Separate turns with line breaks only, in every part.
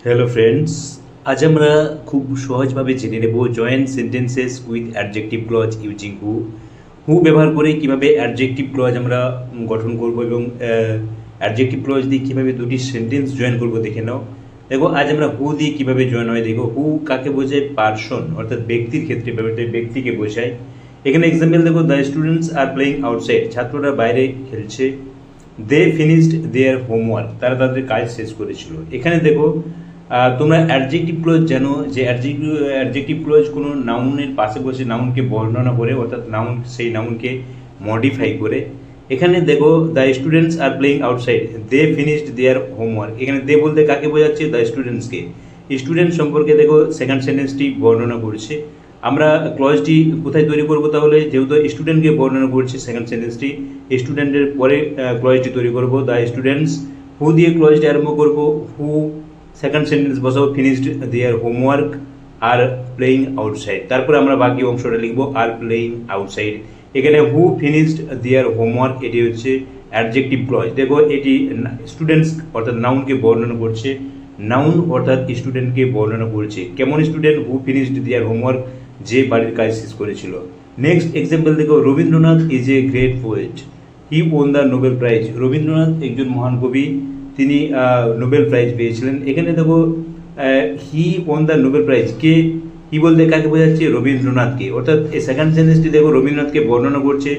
Hello friends, আজ আমরা খুব সহজভাবে জেনে নেব joint sentences with adjective clause using who. Who ব্যবহার করে কিভাবে অ্যাডজেক্টিভ ক্লজ আমরা গঠন করব এবং অ্যাডজেক্টিভ ক্লজ দিয়ে কীভাবে দুটি সেন্টেন্স জয়েন করব দেখে নাও। দেখো, আজ আমরা হু দিয়ে কীভাবে জয়েন হয় দেখো। হু কাকে বোঝায়? পার্সন, অর্থাৎ ব্যক্তির ক্ষেত্রে ব্যবহৃত ব্যক্তিকে বোঝায়। এখানে এক্সাম্পল দেখো, the students are playing outside, ছাত্ররা বাইরে খেলছে। দে ফিনিশড দেয়ার হোমওয়ার্ক, তারা তাদের কাজ শেষ করেছিল। এখানে দেখো, তোমরা অ্যাডজেক্টিভ ক্লোজ জানো যে অ্যাডজেক্টিভ ক্লোজ কোনো নাউনের পাশে বসে নাউনকে বর্ণনা করে, অর্থাৎ নাউন সেই নাউনকে মডিফাই করে। এখানে দেখো, the students are playing outside, they finished their homework. এখানে দে বলতে কাকে বোঝাচ্ছে? দ্য স্টুডেন্টসকে। স্টুডেন্ট সম্পর্কে দেখো সেকেন্ড সেন্টেন্সটি বর্ণনা করছে। আমরা ক্লজটি কোথায় তৈরি করব? তাহলে যেহেতু স্টুডেন্টকে বর্ণনা করছে সেকেন্ড সেন্টেন্সটি, স্টুডেন্টের পরে ক্লজটি তৈরি করব। দ্য স্টুডেন্টস, হু দিয়ে ক্লজটি আরম্ভ করব। হু সেকেন্ড সেন্টেন্স বসাবো, finished their homework R playing outside. তারপরে আমরা বাকি অংশটা লিখবো, আর প্লেইং আউটসাইড। এখানে হু ফিনিশড দেয়ার হোমওয়ার্ক, এটি হচ্ছে অ্যাডজেক্টিভ ক্লজ। দেখো, এটি স্টুডেন্টস অর্থাৎ নাউনকে বর্ণনা করছে। নাউন অর্থাৎ স্টুডেন্টকে বর্ণনা করছে। কেমন student? Who finished their homework, যে বাড়ির কাজ শেষ করেছিল। নেক্সট এক্সাম্পল দেখো, Rabindranath is a great poet, he won the Nobel prize. Rabindranath একজন মহান কবি, তিনি নোবেল প্রাইজ পেয়েছিলেন। এখানে দেখো, হি ওন দ্য নোবেল প্রাইজ, কে? হি বলতে কাকে বোঝাচ্ছে? রবীন্দ্রনাথকে। অর্থাৎ এই সেকেন্ড সেন্টেন্সটি দেখো রবীন্দ্রনাথকে বর্ণনা করছে,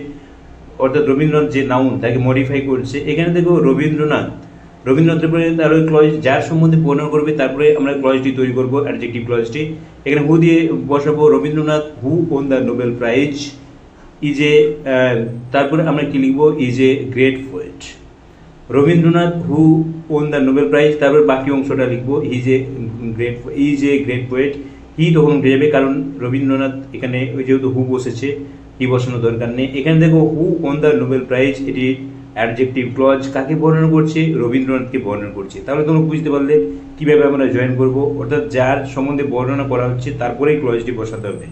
অর্থাৎ রবীন্দ্রনাথ যে নাউন তাকে মডিফাই করছে। এখানে দেখো রবীন্দ্রনাথের পরে তার ওই ক্লজ যার সম্বন্ধে বর্ণনা করবে, তারপরে আমরা ক্লজটি তৈরি করবো, অ্যাডজেক্টিভ ক্লজটি। এখানে হু দিয়ে বসাবো Rabindranath, who won the Nobel prize is a, তারপরে আমরা কি লিখবো? Is a great poet. Rabindranath who won the Nobel prize, তারপর বাকি অংশটা লিখবো, ইজ এ গ্রেট পোয়েট। হি তখন উঠে যাবে, কারণ রবীন্দ্রনাথ এখানে যেহেতু হু বসেছে, হি বসানোর দরকার নেই। এখানে দেখো, who won the Nobel prize, এটি অ্যাডজেক্টিভ ক্লজ, কাকে বর্ণনা করছে? রবীন্দ্রনাথকে বর্ণনা করছে। তাহলে তোমরা বুঝতে পারলে কিভাবে আমরা জয়েন করব, অর্থাৎ যার সম্বন্ধে বর্ণনা করা হচ্ছে তারপরেই ক্লজটি বসাতে হবে।